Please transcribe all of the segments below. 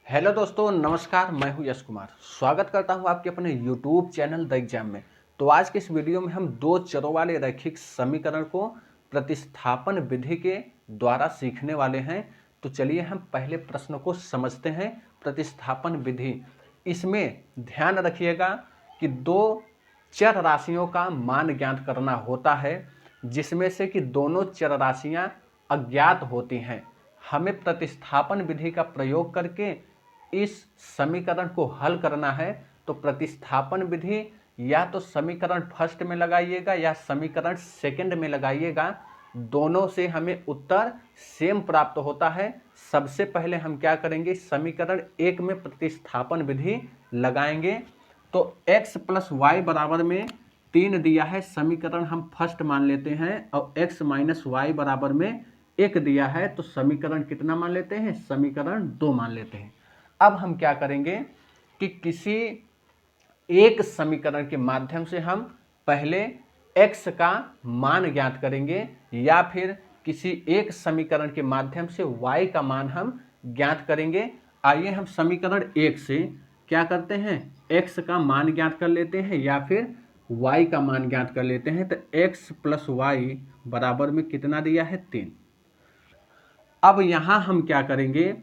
Hello दोस्तों, नमस्कार। मैं हूं यश कुमार। स्वागत करता हूं आपके अपने यूट्यूब चैनल द एग्जाम में। तो आज के इस वीडियो में हम दो चरों वाले रैखिक समीकरण को प्रतिस्थापन विधि के द्वारा सीखने वाले हैं। तो चलिए हम पहले प्रश्न को समझते हैं। प्रतिस्थापन विधि, इसमें ध्यान रखिएगा कि दो चर राशियों का मान ज्ञात करना होता है, जिसमें से कि दोनों चर राशियां अज्ञात होती हैं। हमें प्रतिस्थापन विधि का प्रयोग करके इस समीकरण को हल करना है। तो प्रतिस्थापन विधि या तो समीकरण फर्स्ट में लगाइएगा या समीकरण सेकंड में लगाइएगा, दोनों से हमें उत्तर सेम प्राप्त होता है। सबसे पहले हम क्या करेंगे, समीकरण एक में प्रतिस्थापन विधि लगाएंगे। तो x प्लस वाई बराबर में 3 दिया है, समीकरण हम फर्स्ट मान लेते हैं, और x माइनस वाई बराबर में 1 दिया है, तो समीकरण कितना मान लेते हैं, समीकरण 2 मान लेते हैं। अब हम क्या करेंगे कि किसी एक समीकरण के माध्यम से हम पहले x का मान ज्ञात करेंगे, या फिर किसी एक समीकरण के माध्यम से y का मान हम ज्ञात करेंगे। आइए हम समीकरण एक से क्या करते हैं, x का मान ज्ञात कर लेते हैं या फिर y का मान ज्ञात कर लेते हैं। तो x प्लस वाई बराबर में कितना दिया है, 3। अब यहां हम क्या करेंगे,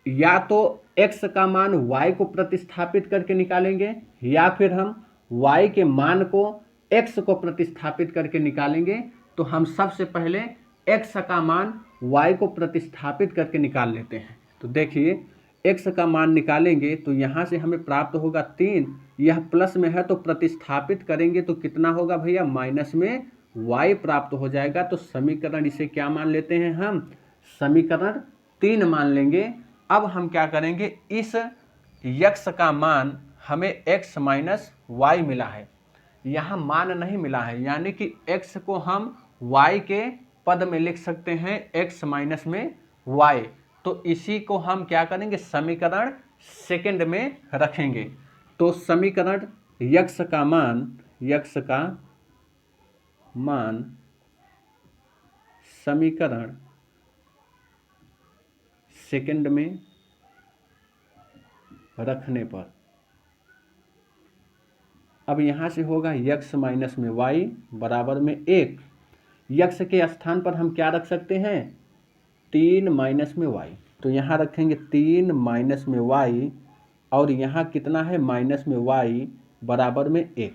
या तो x का मान y को प्रतिस्थापित करके निकालेंगे, या फिर हम y के मान को x को प्रतिस्थापित करके निकालेंगे। तो हम सबसे पहले x का मान y को प्रतिस्थापित करके निकाल लेते हैं। तो देखिए, x का मान निकालेंगे तो यहाँ से हमें प्राप्त होगा 3, यह प्लस में है तो प्रतिस्थापित करेंगे तो कितना होगा भैया, माइनस में y प्राप्त हो जाएगा। तो समीकरण इसे क्या मान लेते हैं, हम समीकरण 3 मान लेंगे। अब हम क्या करेंगे, इस x का मान हमें x माइनस वाई मिला है, यहाँ मान नहीं मिला है, यानी कि x को हम y के पद में लिख सकते हैं, x माइनस में y। तो इसी को हम क्या करेंगे, समीकरण सेकंड में रखेंगे। तो समीकरण x का मान समीकरण सेकंड में रखने पर अब यहाँ से होगा x माइनस में वाई बराबर में 1। x के स्थान पर हम क्या रख सकते हैं, 3 माइनस में वाई। तो यहाँ रखेंगे 3 माइनस में वाई, और यहाँ कितना है, माइनस में वाई बराबर में 1।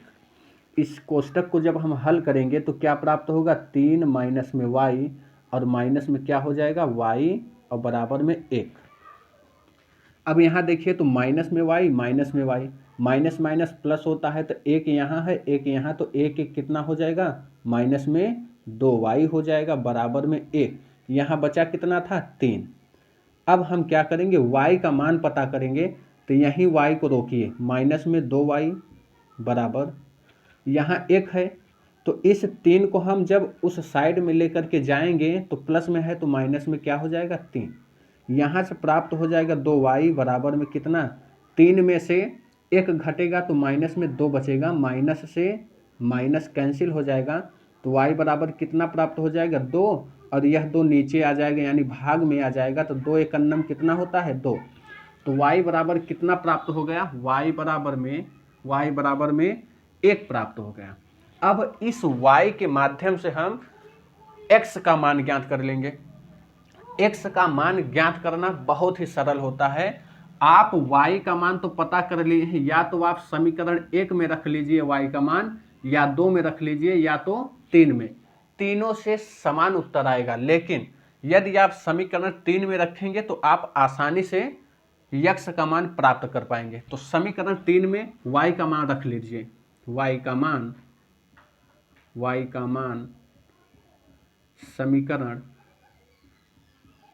इस कोष्टक को जब हम हल करेंगे तो क्या प्राप्त होगा, 3 माइनस में वाई, और माइनस में क्या हो जाएगा, वाई, और बराबर में 1। अब यहाँ देखिए, तो माइनस में वाई, माइनस माइनस प्लस होता है, तो 1 यहाँ है, 1 यहाँ, तो 1 1 कितना हो जाएगा, माइनस में 2y हो जाएगा बराबर में 1। यहाँ बचा कितना था, 3। अब हम क्या करेंगे, y का मान पता करेंगे। तो यहीं y को रोकिए, माइनस में 2y बराबर, यहाँ 1 है, तो इस 3 को हम जब उस साइड में लेकर के जाएंगे तो प्लस में है तो माइनस में क्या हो जाएगा, 3। यहाँ से प्राप्त हो जाएगा 2y बराबर में कितना, 3 में से 1 घटेगा तो माइनस में 2 बचेगा, माइनस से माइनस कैंसिल हो जाएगा, तो y बराबर कितना प्राप्त हो जाएगा, 2, और यह 2 नीचे आ जाएगा यानी भाग में आ जाएगा, तो 2 एक अन्नम कितना होता है, 2। तो y बराबर कितना प्राप्त हो गया, y बराबर में 1 प्राप्त हो गया। अब इस y के माध्यम से हम x का मान ज्ञात कर लेंगे। x का मान ज्ञात करना बहुत ही सरल होता है। आप y का मान तो पता कर लिए हैं, या तो आप समीकरण 1 में रख लीजिए y का मान, या 2 में रख लीजिए, या तो 3 में, तीनों से समान उत्तर आएगा। लेकिन यदि आप समीकरण 3 में रखेंगे तो आप आसानी से x का मान प्राप्त कर पाएंगे। तो समीकरण 3 में y का मान रख लीजिए, y का मान समीकरण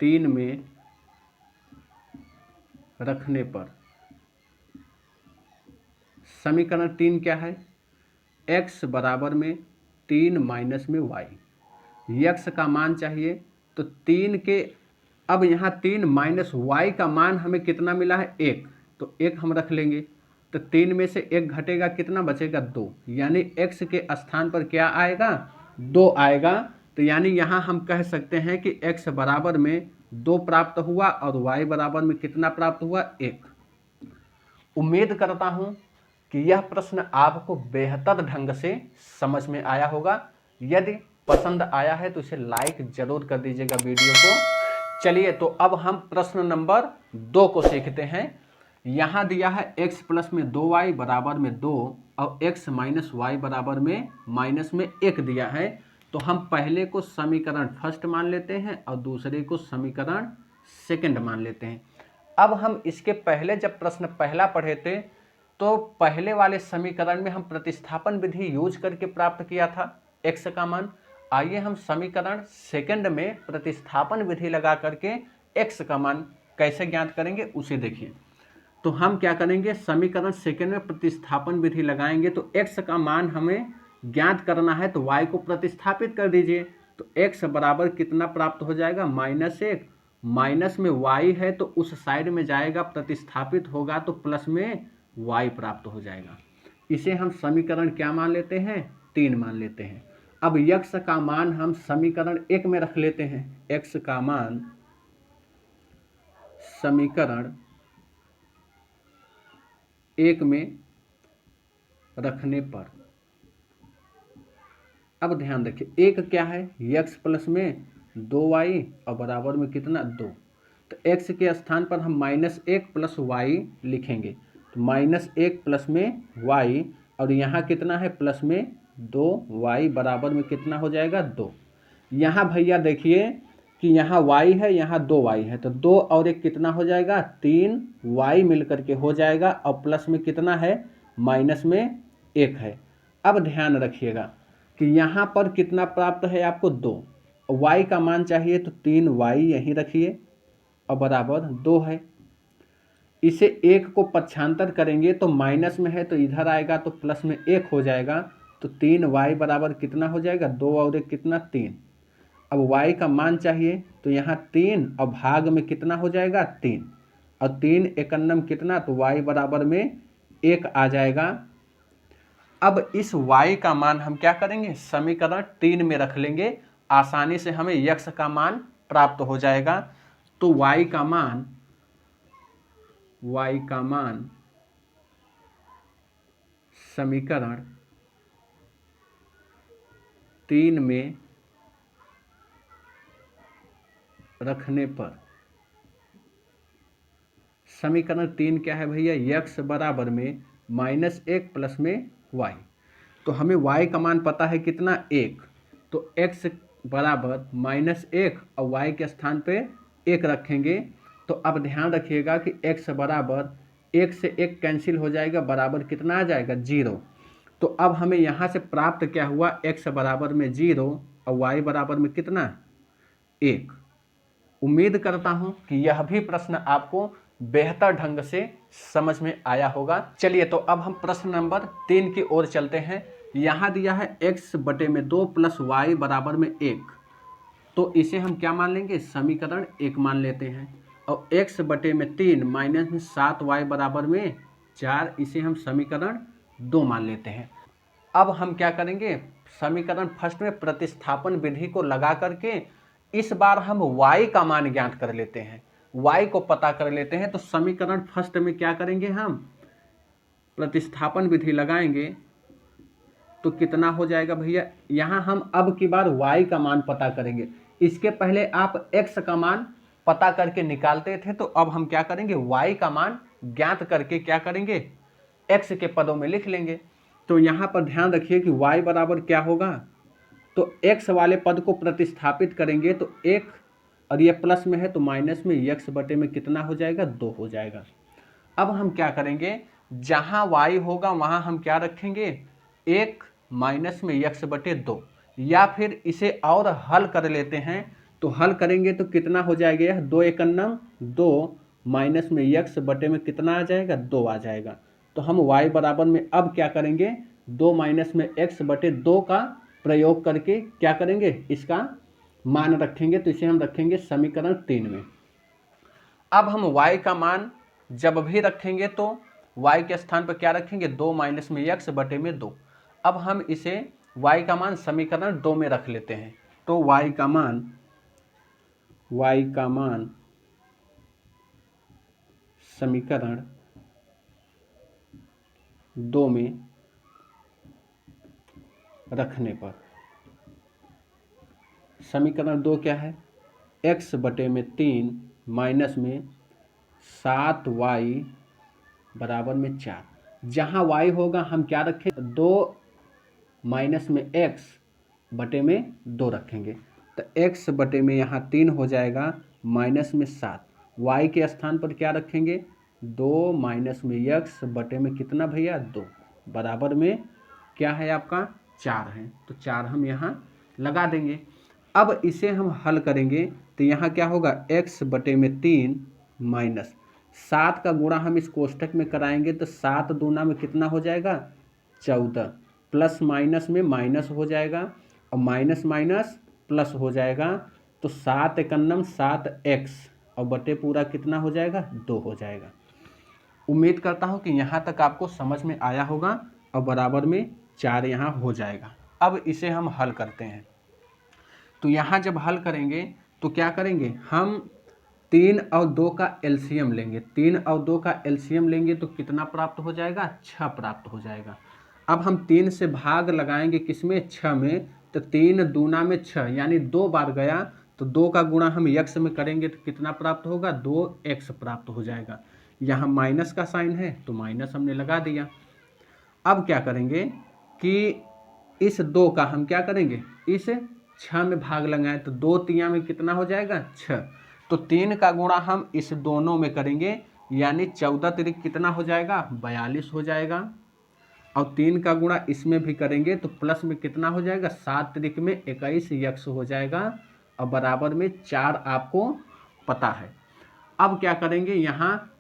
3 में रखने पर, समीकरण 3 क्या है, x बराबर में 3 माइनस में y। x का मान चाहिए तो 3 के, अब यहाँ 3 माइनस y का मान हमें कितना मिला है, 1, तो 1 हम रख लेंगे। तो 3 में से 1 घटेगा, कितना बचेगा, 2, यानी x के स्थान पर क्या आएगा, 2 आएगा। तो यानी यहाँ हम कह सकते हैं कि x बराबर में 2 प्राप्त हुआ और y बराबर में कितना प्राप्त हुआ 1। उम्मीद करता हूं कि यह प्रश्न आपको बेहतर ढंग से समझ में आया होगा। यदि पसंद आया है तो इसे लाइक जरूर कर दीजिएगा वीडियो को। चलिए तो अब हम प्रश्न नंबर 2 को सीखते हैं। यहाँ दिया है x प्लस में 2y बराबर में 2 और x माइनस वाई बराबर में माइनस में 1 दिया है। तो हम पहले को समीकरण फर्स्ट मान लेते हैं और दूसरे को समीकरण सेकंड मान लेते हैं। अब हम इसके पहले जब प्रश्न पहला पढ़े थे तो पहले वाले समीकरण में हम प्रतिस्थापन विधि यूज करके प्राप्त किया था x का मान। आइए हम समीकरण सेकंड में प्रतिस्थापन विधि लगा करके x का मान कैसे ज्ञात करेंगे उसे देखिए। तो हम क्या करेंगे, समीकरण सेकंड में प्रतिस्थापन विधि लगाएंगे। तो x का मान हमें ज्ञात करना है तो y को प्रतिस्थापित कर दीजिए। तो x बराबर कितना प्राप्त हो जाएगा -1, माइनस में y है तो उस साइड में जाएगा, प्रतिस्थापित होगा तो प्लस में y प्राप्त हो जाएगा। इसे हम समीकरण क्या मान लेते हैं 3 मान लेते हैं। अब x का मान हम समीकरण 1 में रख लेते हैं। x का मान समीकरण 1 में रखने पर अब ध्यान रखिए 1 क्या है, x प्लस में 2y और बराबर में कितना 2। तो x के स्थान पर हम -1 प्लस y लिखेंगे। तो -1 प्लस में y और यहाँ कितना है प्लस में 2y बराबर में कितना हो जाएगा 2। यहाँ भैया देखिए कि यहाँ y है, यहाँ 2y है, तो 2 और 1 कितना हो जाएगा 3y मिलकर के हो जाएगा और प्लस में कितना है माइनस में 1 है। अब ध्यान रखिएगा कि यहाँ पर कितना प्राप्त है आपको 2, y का मान चाहिए तो 3y यहीं रखिए और बराबर 2 है। इसे 1 को पक्षांतर करेंगे तो माइनस में है तो इधर आएगा तो प्लस में 1 हो जाएगा। तो 3y बराबर कितना हो जाएगा 2 और 1 कितना 3। अब y का मान चाहिए तो यहाँ 3 और भाग में कितना हो जाएगा 3 और 3 एकन्नम कितना, तो y बराबर में 1 आ जाएगा। अब इस y का मान हम क्या करेंगे समीकरण 3 में रख लेंगे, आसानी से हमें x का मान प्राप्त हो जाएगा। तो y का मान समीकरण 3 में रखने पर समीकरण 3 क्या है भैया, x बराबर में -1 प्लस में y। तो हमें y का मान पता है कितना 1, तो x बराबर -1 और y के स्थान पे 1 रखेंगे। तो अब ध्यान रखिएगा कि x बराबर 1 से 1 कैंसिल हो जाएगा, बराबर कितना आ जाएगा 0। तो अब हमें यहाँ से प्राप्त क्या हुआ, x बराबर में 0 और y बराबर में कितना 1। उम्मीद करता हूं कि यह भी प्रश्न आपको बेहतर ढंग से समझ में आया होगा। चलिए तो अब हम प्रश्न नंबर 3 की ओर चलते हैं। यहाँ दिया है x बटे में 2 प्लस y बराबर में 1। तो इसे हम क्या मान लेंगे समीकरण 1 मान लेते हैं। और x बटे में 3 माइनस में 7y बराबर में 4, इसे हम समीकरण 2 मान लेते हैं। अब हम क्या करेंगे समीकरण फर्स्ट में प्रतिस्थापन विधि को लगा करके इस बार हम y का मान ज्ञात कर लेते हैं, y को पता कर लेते हैं। तो समीकरण फर्स्ट में क्या करेंगे हम प्रतिस्थापन विधि लगाएंगे तो कितना हो जाएगा भैया, यहाँ हम अब की बार y का मान पता करेंगे। इसके पहले आप x का मान पता करके निकालते थे, तो अब हम क्या करेंगे y का मान ज्ञात करके क्या करेंगे x के पदों में लिख लेंगे। तो यहाँ पर ध्यान रखिए कि y बराबर क्या होगा, तो x वाले पद को प्रतिस्थापित करेंगे तो 1 और ये प्लस में है तो माइनस में x बटे में कितना हो जाएगा 2 हो जाएगा। अब हम क्या करेंगे जहाँ y होगा वहाँ हम क्या रखेंगे 1 माइनस में x बटे 2, या फिर इसे और हल कर लेते हैं। तो हल करेंगे तो कितना हो जाएगा यह 2 एकन्नम 2 माइनस में x बटे में कितना आ जाएगा 2 आ जाएगा। तो हम y बराबर में अब क्या करेंगे 2 माइनस में x बटे 2 का प्रयोग करके क्या करेंगे इसका मान रखेंगे। तो इसे हम रखेंगे समीकरण 3 में। अब हम y का मान जब भी रखेंगे तो y के स्थान पर क्या रखेंगे 2 माइनस में x बटे में 2। अब हम इसे y का मान समीकरण 2 में रख लेते हैं। तो y का मान y का मान समीकरण 2 में रखने पर, समीकरण 2 क्या है, x बटे में 3 माइनस में 7y बराबर में 4। जहाँ y होगा हम क्या रखें, 2 माइनस में x बटे में 2 रखेंगे, तो x बटे में यहाँ 3 हो जाएगा माइनस में 7, y के स्थान पर क्या रखेंगे, 2 माइनस में x बटे में कितना भैया 2 बराबर में क्या है आपका 4 है, तो 4 हम यहाँ लगा देंगे। अब इसे हम हल करेंगे तो यहाँ क्या होगा, x बटे में 3 माइनस 7 का गुणा हम इस कोष्टक में कराएंगे तो 7 दूना में कितना हो जाएगा 14, प्लस माइनस में माइनस हो जाएगा और माइनस माइनस प्लस हो जाएगा, तो 7 एकन्नम 7x और बटे पूरा कितना हो जाएगा 2 हो जाएगा। उम्मीद करता हूँ कि यहाँ तक आपको समझ में आया होगा और बराबर में 4 यहाँ हो जाएगा। अब इसे हम हल करते हैं, तो यहाँ जब हल करेंगे तो क्या करेंगे, हम 3 और 2 का एलसीएम लेंगे, 3 और 2 का एलसीएम लेंगे तो कितना प्राप्त हो जाएगा 6 प्राप्त हो जाएगा। अब हम 3 से भाग लगाएंगे किसमें 6 में, तो 3 दूना में 6 यानी 2 बार गया, तो 2 का गुणा हम x में करेंगे तो कितना प्राप्त होगा 2x प्राप्त हो जाएगा। यहाँ माइनस का साइन है तो माइनस हमने लगा दिया। अब क्या करेंगे कि इस 2 का हम क्या करेंगे, इस 6 में भाग लगाएं तो 2 तिया में कितना हो जाएगा 6, तो 3 का गुणा हम इस दोनों में करेंगे यानी 14 तिरिक कितना हो जाएगा 42 हो जाएगा, और 3 का गुणा इसमें भी करेंगे तो प्लस में कितना हो जाएगा 7 तिरिक में 21 यक्स हो जाएगा और बराबर में 4 आपको पता है। अब क्या करेंगे, यहाँ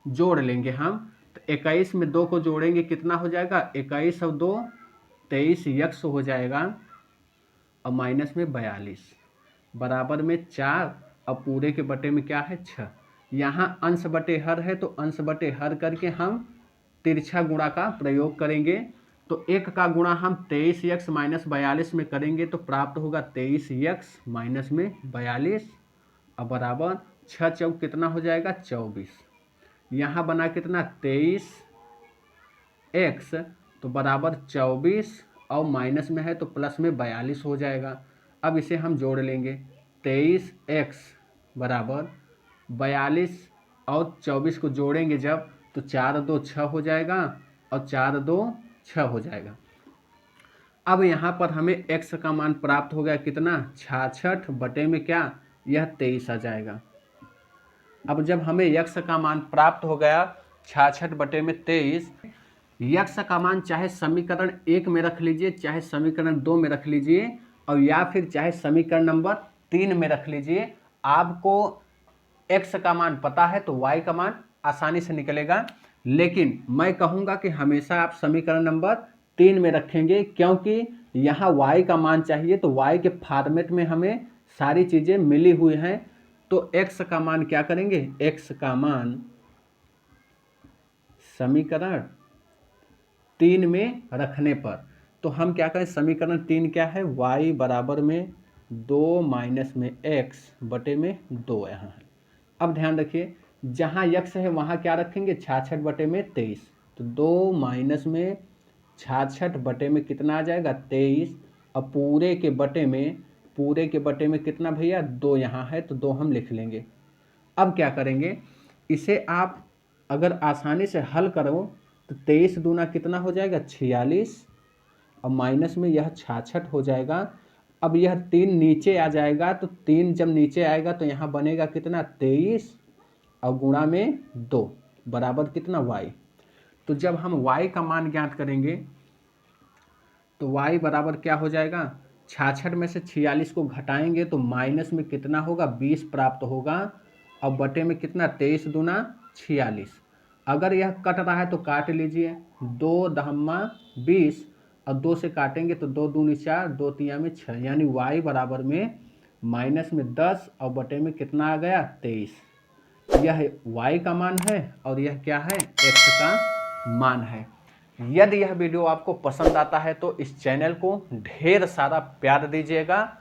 जोड़ लेंगे हम, तो 21 में 2 को जोड़ेंगे कितना हो जाएगा 21 और 2 23 यक्स हो जाएगा और माइनस में 42 बराबर में 4 और पूरे के बटे में क्या है 6। यहाँ अंश बटे हर है तो अंश बटे हर करके हम तिरछा गुणा का प्रयोग करेंगे, तो 1 का गुणा हम 23x माइनस 42 में करेंगे तो प्राप्त होगा 23x माइनस में 42 और बराबर 6 चौक कितना हो जाएगा 24। यहाँ बना कितना 23x तो बराबर 24 और माइनस में है तो प्लस में 42 हो जाएगा। अब इसे हम जोड़ लेंगे, 23x बराबर 42 और 24 को जोड़ेंगे जब तो 4 2 6 हो जाएगा और 4 2 6 हो जाएगा। अब यहाँ पर हमें x का मान प्राप्त हो गया कितना 66 बटे में क्या यह 23 आ जाएगा। अब जब हमें x का मान प्राप्त हो गया 66 बटे में 23, x का मान चाहे समीकरण 1 में रख लीजिए, चाहे समीकरण 2 में रख लीजिए और या फिर चाहे समीकरण नंबर 3 में रख लीजिए, आपको x का मान पता है तो y का मान आसानी से निकलेगा। लेकिन मैं कहूँगा कि हमेशा आप समीकरण नंबर 3 में रखेंगे, क्योंकि यहाँ y का मान चाहिए तो y के फॉर्मेट में हमें सारी चीज़ें मिली हुई हैं, तो x का मान क्या करेंगे, x का मान समीकरण 3 में रखने पर, तो हम क्या करें, समीकरण 3 क्या है y बराबर में 2 माइनस में x बटे में 2 यहाँ है। अब ध्यान रखिए जहाँ x है वहाँ क्या रखेंगे 66 बटे में 23, तो 2 माइनस में 66 बटे में कितना आ जाएगा 23 और पूरे के बटे में कितना भैया 2 यहाँ है तो 2 हम लिख लेंगे। अब क्या करेंगे, इसे आप अगर आसानी से हल करो तो 23 दूना कितना हो जाएगा 46 और माइनस में यह 66 हो जाएगा। अब यह 3 नीचे आ जाएगा, तो 3 जब नीचे आएगा तो यहाँ बनेगा कितना 23 और गुणा में 2 बराबर कितना y। तो जब हम y का मान ज्ञात करेंगे तो y बराबर क्या हो जाएगा, 66 में से 46 को घटाएंगे तो माइनस में कितना होगा 20 प्राप्त होगा और बटे में कितना 23 दूना 46। अगर यह कट रहा है तो काट लीजिए, 2 दहम्मा 20 और 2 से काटेंगे तो 2 दूनी 4 2 तिया में 6, यानी y बराबर में माइनस में 10 और बटे में कितना आ गया 23। यह y का मान है और यह क्या है x का मान है। यदि यह वीडियो आपको पसंद आता है तो इस चैनल को ढेर सारा प्यार दीजिएगा